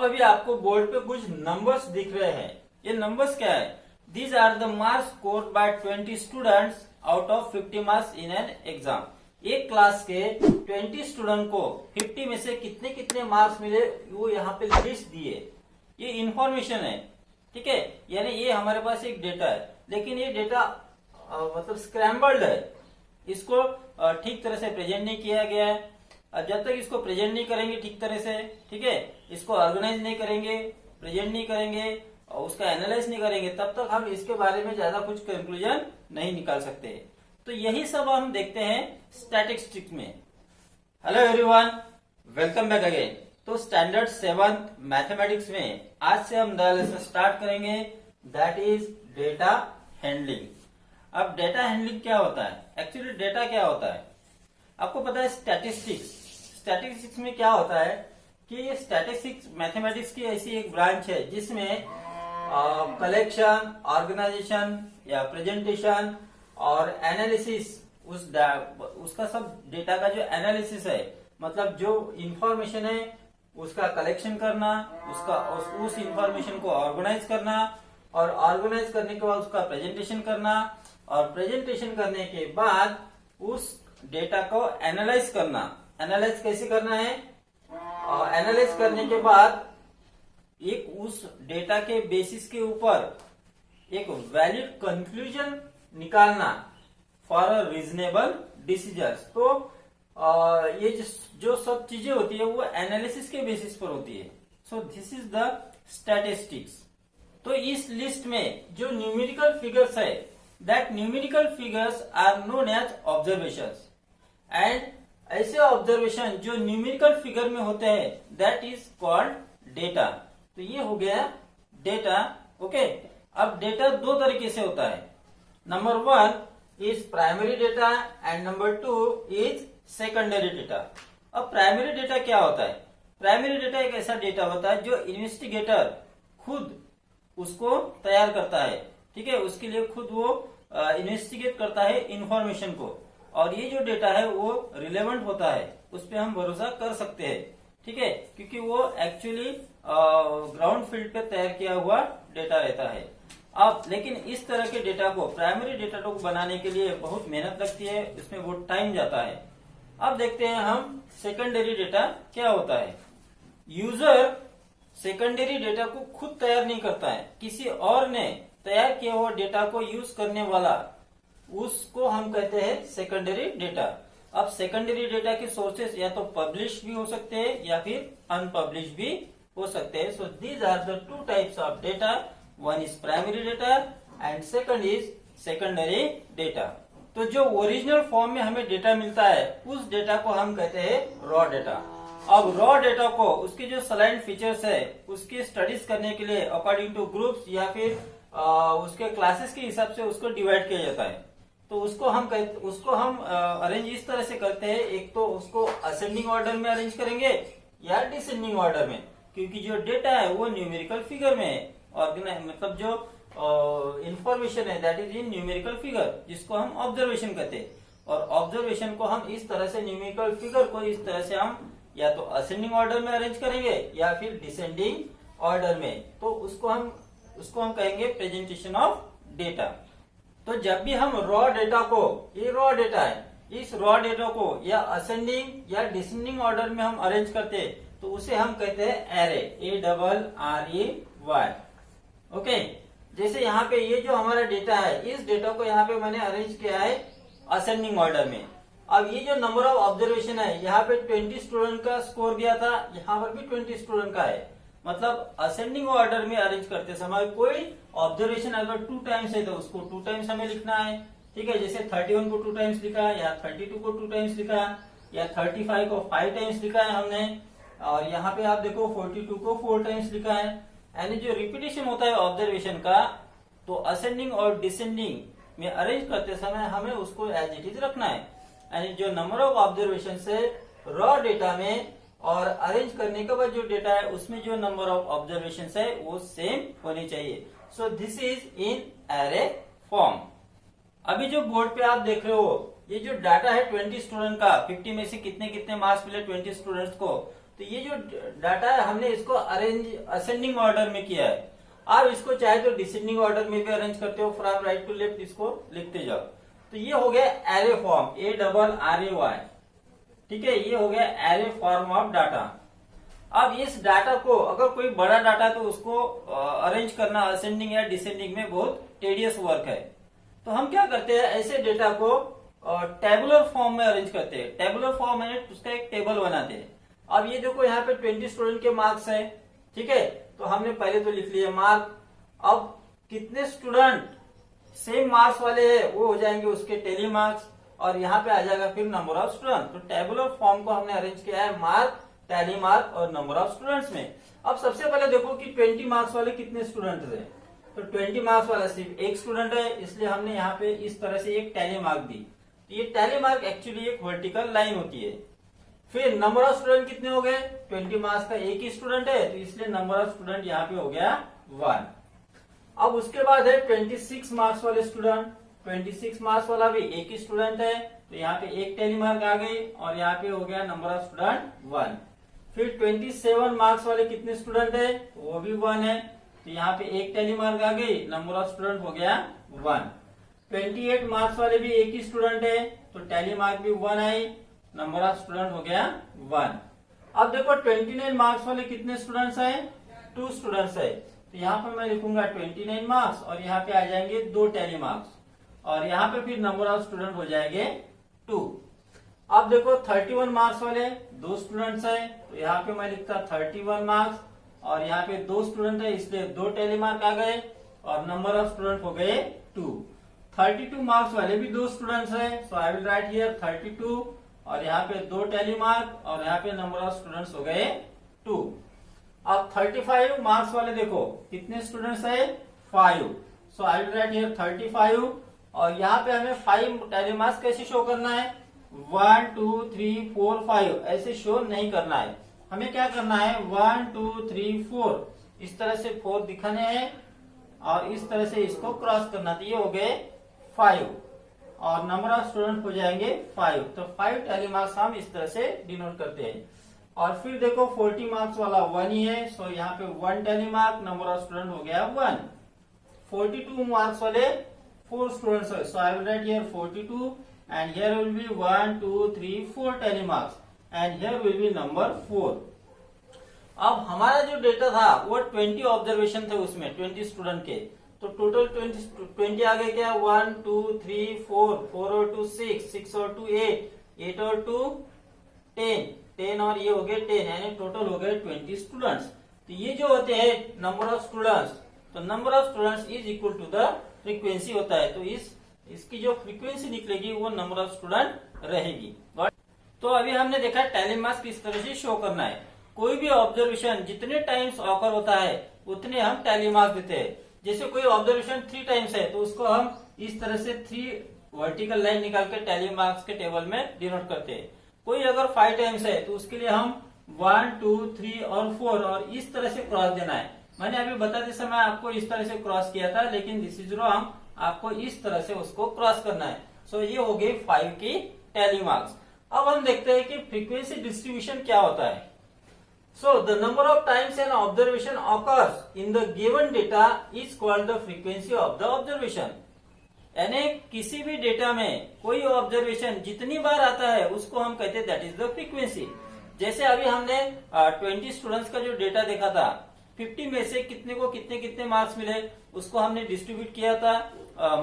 अब अभी आपको बोर्ड पे कुछ नंबर्स दिख रहे हैं। ये नंबर्स क्या है? These are the marks scored by 20 students out of 50 marks in an exam. एक क्लास के 20 स्टूडेंट को 50 में से कितने कितने मार्क्स मिले वो यहाँ पे लिस्ट दिए। ये इंफॉर्मेशन है, ठीक है, यानी ये हमारे पास एक डेटा है, लेकिन ये डेटा मतलब स्क्रैम्बल्ड है, इसको ठीक तरह से प्रेजेंट नहीं किया गया है। जब तक इसको प्रेजेंट नहीं करेंगे ठीक तरह से, ठीक है, इसको ऑर्गेनाइज नहीं करेंगे, प्रेजेंट नहीं करेंगे और उसका एनालाइज नहीं करेंगे, तब तक हम इसके बारे में ज्यादा कुछ कंक्लूजन नहीं निकाल सकते। तो यही सब हम देखते हैं स्टैटिस्टिक्स में। Hello everyone, welcome back again. तो स्टैंडर्ड 7 मैथमेटिक्स में आज से हम नया लेसन स्टार्ट करेंगे, दैट इज डेटा हैंडलिंग। अब डेटा हैंडलिंग क्या होता है? एक्चुअली डेटा क्या होता है आपको पता है? स्टैटिस्टिक्स में क्या होता है कि ये स्टैटिस्टिक्स मैथमेटिक्स की ऐसी एक ब्रांच है जिसमें कलेक्शन, ऑर्गेनाइजेशन या प्रेजेंटेशन और एनालिसिस, उसका सब डेटा का जो एनालिसिस है, मतलब जो इंफॉर्मेशन है उसका कलेक्शन करना, उस इंफॉर्मेशन को ऑर्गेनाइज करना और ऑर्गेनाइज करने के बाद उसका प्रेजेंटेशन करना और प्रेजेंटेशन करने के बाद उस डेटा को एनालाइज करना। एनालाइज कैसे करना है? एनालाइज करने के बाद एक उस डेटा के बेसिस के ऊपर एक वैलिड कंक्लूजन निकालना फॉर अ रीजनेबल डिसीजन। तो ये जो सब चीजें होती है वो एनालिसिस के बेसिस पर होती है। So this is the statistics. तो इस लिस्ट में जो न्यूमेरिकल फिगर्स है, that numerical figures are known as observations, and ऐसे ऑब्जर्वेशन जो न्यूमेरिकल फिगर में होते हैं दैट इज कॉल्ड डेटा। तो ये हो गया डेटा, ओके। अब डेटा दो तरीके से होता है। Number 1 is primary data and number 2 is secondary data. अब प्राइमरी डेटा क्या होता है? प्राइमरी डेटा एक ऐसा डेटा होता है जो इन्वेस्टिगेटर खुद उसको तैयार करता है, ठीक है, उसके लिए खुद वो इन्वेस्टिगेट करता है इंफॉर्मेशन को, और ये जो डेटा है वो रिलेवेंट होता है, उस पर हम भरोसा कर सकते हैं, ठीक है, क्योंकि वो एक्चुअली ग्राउंड फील्ड पे तैयार किया हुआ डेटा रहता है। अब लेकिन इस तरह के डेटा को, प्राइमरी डेटा को बनाने के लिए बहुत मेहनत लगती है, इसमें बहुत टाइम जाता है। अब देखते हैं हम सेकेंडरी डेटा क्या होता है। यूजर सेकेंडरी डेटा को खुद तैयार नहीं करता है, किसी और ने तैयार किया हुआ डेटा को यूज करने वाला, उसको हम कहते हैं सेकेंडरी डेटा। अब सेकेंडरी डेटा के सोर्सेस या तो पब्लिश भी हो सकते हैं या फिर अनपब्लिश भी हो सकते हैं। So these are the two types of data, one is primary data and second is secondary data. तो जो ओरिजिनल फॉर्म में हमें डेटा मिलता है उस डेटा को हम कहते हैं रॉ डेटा। अब रॉ डेटा को उसके जो सलाइन फीचर्स है उसकी स्टडीज करने के लिए अकॉर्डिंग टू ग्रुप्स या फिर उसके क्लासेस के हिसाब से उसको डिवाइड किया जाता है। तो उसको हम अरेंज इस तरह से करते हैं, एक तो उसको असेंडिंग ऑर्डर में अरेंज करेंगे या डिसेंडिंग ऑर्डर में, क्योंकि जो डेटा है वो न्यूमेरिकल फिगर में है, मतलब जो इंफॉर्मेशन है that is in numerical figure, जिसको हम ऑब्जर्वेशन कहते हैं। और ऑब्जर्वेशन को हम इस तरह से, न्यूमेरिकल फिगर को इस तरह से हम या तो असेंडिंग ऑर्डर में अरेंज करेंगे या फिर डिसेंडिंग ऑर्डर में। तो उसको हम कहेंगे प्रेजेंटेशन ऑफ डेटा। तो जब भी हम रॉ डेटा को, ये रॉ डेटा है, इस रॉ डेटा को या असेंडिंग या डिसेंडिंग ऑर्डर में हम अरेंज करते हैं तो उसे हम कहते हैं एरे, ARREY, ओके। जैसे यहाँ पे ये जो हमारा डेटा है, इस डेटा को यहाँ पे मैंने अरेंज किया है असेंडिंग ऑर्डर में। अब ये जो नंबर ऑफ ऑब्जर्वेशन है, यहाँ पे 20 स्टूडेंट का स्कोर दिया था, यहाँ पर भी 20 स्टूडेंट का है। मतलब असेंडिंग ऑर्डर में अरेंज करते समय कोई ऑब्जर्वेशन अगर 2 टाइम्स है तो उसको 2 टाइम्स हमें लिखना है, ठीक है। जैसे 31 को 2 टाइम्स लिखा या 32 को 2 टाइम्स लिखा या 35 को 5 टाइम्स लिखा है हमने, और यहाँ पे आप देखो 42 को 4 टाइम्स लिखा है। यानी जो रिपीटेशन होता है ऑब्जर्वेशन का, तो असेंडिंग और डिसेंडिंग में अरेंज करते समय हमें उसको एज इट इज रखना है। यानी जो नंबर ऑफ ऑब्जर्वेशन है रॉ डेटा में और अरेंज करने के बाद जो डेटा है उसमें जो नंबर ऑफ ऑब्जर्वेशन है वो सेम होनी चाहिए। सो this is in array form. अभी जो बोर्ड पे आप देख रहे हो, ये जो डाटा है 20 स्टूडेंट का, 50 में से कितने कितने मार्क्स मिले 20 स्टूडेंट्स को, तो ये जो डाटा है हमने इसको अरेंज असेंडिंग ऑर्डर में किया है। आप इसको चाहे तो डिसेंडिंग ऑर्डर में भी अरेंज करते हो, फ्रॉम राइट टू लेफ्ट इसको लिखते जाओ। तो ये हो गया एरे फॉर्म, ARRAY, ठीक है, ये हो गया एरे फॉर्म ऑफ डाटा। अब इस डाटा को अगर कोई बड़ा डाटा तो उसको अरेंज करना असेंडिंग या डिसेंडिंग में बहुत टेडियस वर्क है। तो हम क्या करते हैं, ऐसे डेटा को टेबुलर फॉर्म में अरेंज करते हैं। टेबुलर फॉर्म है उसका एक टेबल बनाते हैं। अब ये देखो यहाँ पे 20 स्टूडेंट के मार्क्स है, ठीक है, तो हमने पहले तो लिख लिया मार्क। अब कितने स्टूडेंट सेम मार्क्स वाले हैं वो हो जाएंगे उसके टेली मार्क्स, और यहाँ पे आ जाएगा फिर नंबर ऑफ स्टूडेंट। तो टेबुलर फॉर्म को हमने अरेंज किया है मार्क, टैली मार्क और नंबर ऑफ स्टूडेंट्स में। अब सबसे पहले देखो कि 20 मार्क्स वाले कितने स्टूडेंट हैं। तो 20 मार्क्स वाला सिर्फ एक स्टूडेंट है, इसलिए हमने यहाँ पे इस तरह से एक टैली मार्क दी। तो ये टैली मार्क एक्चुअली एक वर्टिकल लाइन होती है। फिर नंबर ऑफ स्टूडेंट कितने हो गए, 20 मार्क्स का एक ही स्टूडेंट है, तो इसलिए नंबर ऑफ स्टूडेंट यहाँ पे हो गया 1। अब उसके बाद है 26 मार्क्स वाले स्टूडेंट। 26 मार्क्स वाला भी एक ही स्टूडेंट है, तो यहाँ पे एक टैली मार्क आ गई और यहाँ पे हो गया नंबर ऑफ स्टूडेंट 1। फिर 27 मार्क्स वाले कितने स्टूडेंट है, वो भी 1 है, तो यहाँ पे एक टैली मार्क आ गई, नंबर ऑफ स्टूडेंट हो गया 1। 28 मार्क्स वाले भी एक ही स्टूडेंट है, तो टैली मार्क भी 1 आई, नंबर ऑफ स्टूडेंट हो गया 1। अब देखो 29 मार्क्स वाले कितने स्टूडेंट्स हैं, 2 स्टूडेंट्स है, तो यहाँ पे मैं लिखूंगा 29 मार्क्स और यहाँ पे आ जाएंगे 2 टैली मार्क्स, और यहाँ पे फिर नंबर ऑफ स्टूडेंट हो जाएंगे 2। अब देखो 31 मार्क्स वाले 2 स्टूडेंट्स है, तो यहाँ पे मैं लिखता 31 मार्क्स और यहाँ पे 2 स्टूडेंट है, इसलिए 2 टैली मार्क आ गए और नंबर ऑफ स्टूडेंट हो गए 2। 32 मार्क्स वाले भी 2 स्टूडेंट्स है, so I will write here 32 और यहाँ पे 2 टैली मार्क और यहाँ पे नंबर ऑफ स्टूडेंट्स हो गए 2। अब 35 मार्क्स वाले देखो कितने स्टूडेंट्स है, 5, सो आई विल राइट हियर 35 और यहाँ पे हमें 5 टैली मार्क्स कैसे शो करना है, 1 2 3 4 5 ऐसे शो नहीं करना है। हमें क्या करना है, 1 2 3 4 इस तरह से 4 दिखाने हैं और इस तरह से इसको क्रॉस करना। तो ये हो गए 5 और नंबर ऑफ स्टूडेंट हो जाएंगे 5, तो 5 टैली मार्क्स हम इस तरह से डिनोट करते हैं। और फिर देखो 40 मार्क्स वाला 1 ही है, सो यहाँ पे 1 tally mark, number of student हो गया 1। 42 मार्क्स वाले 4 स्टूडेंट्स है, so I will write here 42 and here will be 1 2 3 4 tally marks and here will be number 4। अब हमारा जो डेटा था वो 20 ऑब्जर्वेशन थे, उसमें 20 स्टूडेंट के, तो टोटल 20 आ गए क्या, 1 2 3 4 4 और 2 6 6 और 2 8 8 और 2 10 10 और ये हो गए 10, यानी टोटल हो गए 20 स्टूडेंट्स। तो ये जो होते हैं नंबर ऑफ स्टूडेंट्स, तो number of students is equal to the frequency होता है, तो इसकी जो फ्रीक्वेंसी निकलेगी वो नंबर ऑफ स्टूडेंट रहेगी। तो अभी हमने देखा टैली मार्क्स किस तरह से शो करना है। कोई भी ऑब्जर्वेशन जितने टाइम्स ऑकर होता है उतने हम टैली मार्क्स देते हैं। जैसे कोई ऑब्जर्वेशन 3 टाइम्स है तो उसको हम इस तरह से 3 वर्टिकल लाइन निकाल के टैली मार्क्स के टेबल में डिनोट करते हैं। कोई अगर 5 टाइम्स है तो उसके लिए हम 1 2 3 और 4 और इस तरह से क्रॉस देना है। मैंने अभी बताते समय आपको इस तरह से क्रॉस किया था, लेकिन दिस इज रॉन्ग, आपको इस तरह से उसको क्रॉस करना है। सो ये हो गई 5 की टैली मार्क्स। अब हम देखते हैं कि फ्रीक्वेंसी डिस्ट्रीब्यूशन क्या होता है। So the number of times an observation occurs in the given data is called the frequency of the observation. यानी किसी भी डेटा में कोई ऑब्जर्वेशन जितनी बार आता है उसको हम कहते हैं दैट इज द फ्रीक्वेंसी। जैसे अभी हमने 20 स्टूडेंट्स का जो डेटा देखा था, 50 में से कितने को कितने कितने मार्क्स मिले उसको हमने डिस्ट्रीब्यूट किया था,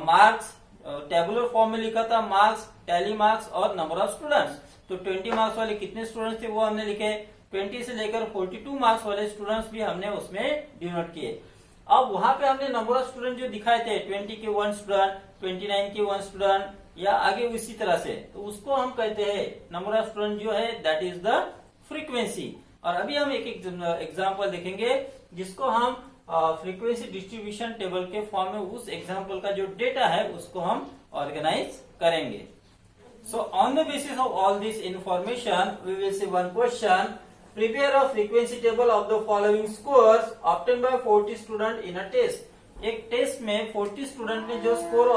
मार्क्स टेबुलर फॉर्म में लिखा था, मार्क्स, टैली मार्क्स और नंबर ऑफ स्टूडेंट्स। तो 20 मार्क्स वाले कितने स्टूडेंट्स थे वो हमने लिखे, 20 से लेकर 42 मार्क्स वाले स्टूडेंट्स भी हमने उसमें डिनोट किए। अब वहां पे हमने नंबर ऑफ स्टूडेंट जो दिखाए थे 20 के 1 स्टूडेंट, 29 के 1 स्टूडेंट या आगे उसी तरह से, तो उसको हम कहते हैं नंबर ऑफ स्टूडेंट जो है दैट इज द फ्रीक्वेंसी। और अभी हम एक एग्जाम्पल देखेंगे जिसको हम फ्रीक्वेंसी डिस्ट्रीब्यूशन टेबल के फॉर्म में उस एग्जाम्पल का जो डेटा है उसको हम ऑर्गेनाइज करेंगे। So on the basis of all this information we will see one question, prepare a frequency table of the following scores obtain by 40 student in a test. एक test में 40 student ने जो score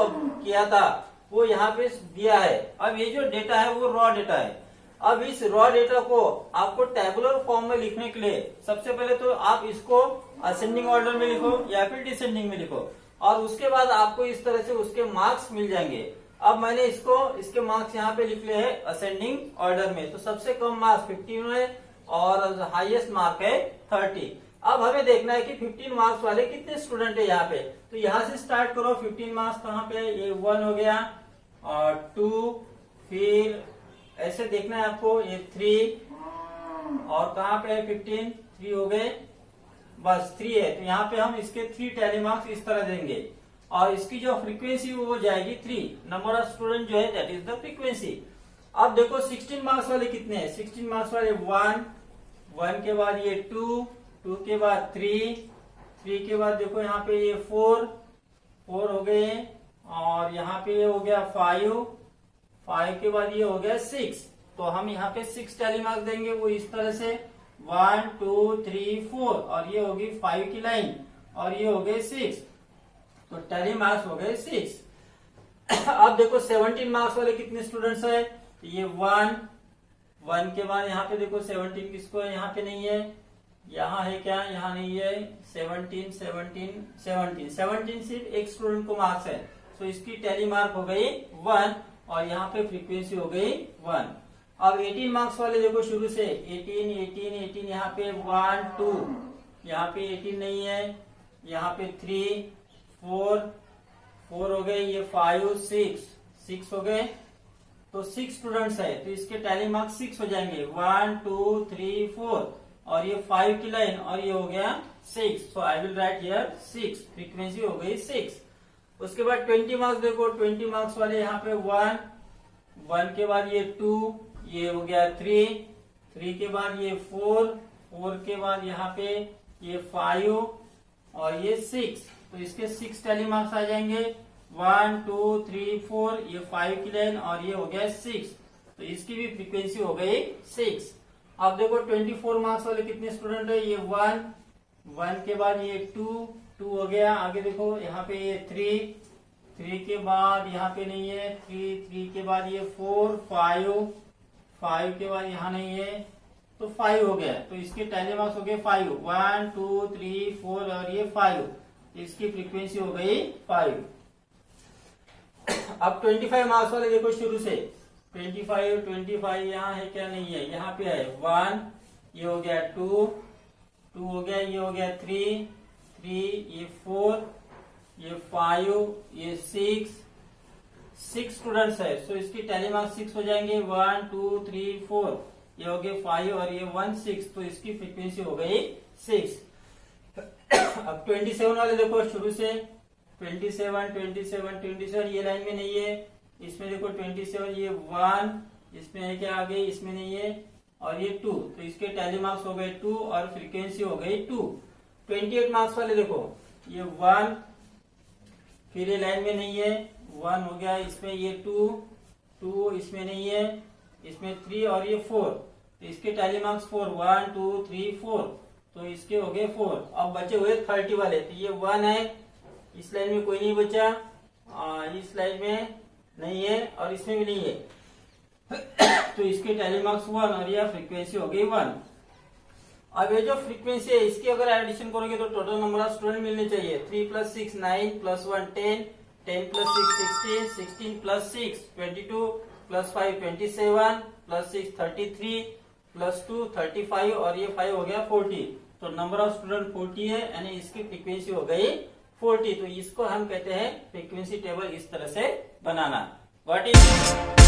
किया था वो यहाँ पे दिया है। अब ये जो डेटा है वो रॉ डेटा है। अब इस रॉ डेटा को आपको टेबुलर फॉर्म में लिखने के लिए सबसे पहले तो आप इसको असेंडिंग ऑर्डर में लिखो या फिर डिसेंडिंग में लिखो, और उसके बाद आपको इस तरह से उसके मार्क्स मिल जाएंगे। अब मैंने इसके मार्क्स यहाँ पे लिख लिए हैं असेंडिंग ऑर्डर में। तो सबसे कम मार्क्स 15 है और हाईएस्ट मार्क है 30। अब हमें देखना है कि 15 मार्क्स वाले कितने स्टूडेंट है यहाँ पे। तो यहाँ से स्टार्ट करो। 15 मार्क्स कहाँ पे, ये 1 हो गया और 2, फिर ऐसे देखना है आपको, ये 3 और कहाँ पे है 15, 3 हो गए, बस 3 है। तो यहाँ पे हम इसके 3 टैली मार्क्स इस तरह देंगे और इसकी जो फ्रीक्वेंसी वो जाएगी 3, नंबर ऑफ स्टूडेंट जो है दैट इज द फ्रीक्वेंसी। अब देखो 16 मार्क्स वाले कितने हैं। 16 मार्क्स वाले 1 के बाद ये 2 के बाद 3 के बाद देखो यहाँ पे ये 4 हो गए और यहाँ पे ये हो गया 5 के बाद ये हो गया 6। तो हम यहाँ पे 6 टैली मार्क्स देंगे वो इस तरह से 1 2 3 4 और ये होगी 5 की लाइन और ये हो गए 6। तो टैली मार्क्स हो गए 6। अब देखो 17 मार्क्स वाले कितने स्टूडेंट्स है। ये 1 के बाद यहाँ पे देखो 17 किसको है, यहाँ पे नहीं है, यहाँ है क्या, यहाँ नहीं है। 17 सिर्फ एक स्टूडेंट को मार्क्स है। तो इसकी टैली मार्क हो गई 1 और यहाँ पे फ्रीक्वेंसी हो गई 1। अब 18 मार्क्स वाले देखो शुरू से 18 यहाँ पे 1 2, यहाँ पे 18 नहीं है, यहाँ पे 3 4 हो गए, ये 5 6 हो गए। तो 6 स्टूडेंट्स है तो इसके टैली मार्क्स 6 हो जाएंगे। 1 2 3 4 और ये 5 की लाइन और ये हो गया 6। So I will write here 6, frequency हो गई 6। उसके बाद 20 मार्क्स देखो। 20 मार्क्स वाले यहाँ पे 1 के बाद ये 2, ये हो गया 3 के बाद ये 4 के बाद यहाँ पे ये 5 और ये 6। तो इसके 6 टैली मार्क्स आ जाएंगे। 1 2 3 4, ये 5 की लाइन और ये हो गया 6। तो इसकी भी फ्रीक्वेंसी हो गई 6। अब देखो 24 मार्क्स वाले कितने स्टूडेंट है। ये 1 के बाद ये 2 हो गया। आगे देखो यहाँ पे ये 3 के बाद यहाँ पे नहीं है, 3 के बाद ये 4 5 के बाद यहाँ नहीं है, तो 5 हो गया। तो इसके टैली मार्क्स हो गए 5। 1 2 3 4 और ये 5, इसकी फ्रीक्वेंसी हो गई 5। अब 25 मार्क्स वाले देखो शुरू से 25 यहाँ है क्या, नहीं है, यहाँ पे है 1, ये हो गया 2 हो गया, ये हो गया 3 ये 4 ये 5 ये 6 स्टूडेंट्स है। सो इसकी टैली मार्क्स 6 हो जाएंगे। 1 2 3 4, ये हो गए 5 और ये 1 6। तो इसकी फ्रीक्वेंसी हो गई 6। अब 27 वाले देखो शुरू से 27 ये लाइन में नहीं है, इसमें देखो 27 ये 1, इसमें है क्या आगे, इसमें नहीं है और ये 2। तो इसके टैली मार्क्स हो गए 2 और फ्रीक्वेंसी हो गई 2। 28 मार्क्स वाले देखो ये 1, फिर ये लाइन में नहीं है, 1 हो गया, इसमें ये 2 इसमें नहीं है, इसमें 3 और ये 4। तो इसके टैली मार्क्स 4 1 2 3 4। तो इसके हो गए 4। अब बचे हुए 30 वाले। तो ये 1 है, इस लाइन में कोई नहीं बचा, इस लाइन में नहीं है और इसमें भी नहीं है। तो इसके टैली मार्क्स 1 और यह फ्रीक्वेंसी हो गई 1। अब ये जो फ्रीक्वेंसी है इसकी अगर एडिशन करोगे तो टोटल नंबर ऑफ स्टूडेंट मिलने चाहिए। 3 + 6 9 + 1 10 10 + 6 16 16 + 6 22 + 5 27 + 6 33 + 2 35 और ये 5 हो गया 40। तो नंबर ऑफ स्टूडेंट 40 है, यानी इसकी फ्रीक्वेंसी हो गई 40। तो इसको हम कहते हैं फ्रीक्वेंसी टेबल इस तरह से बनाना। What is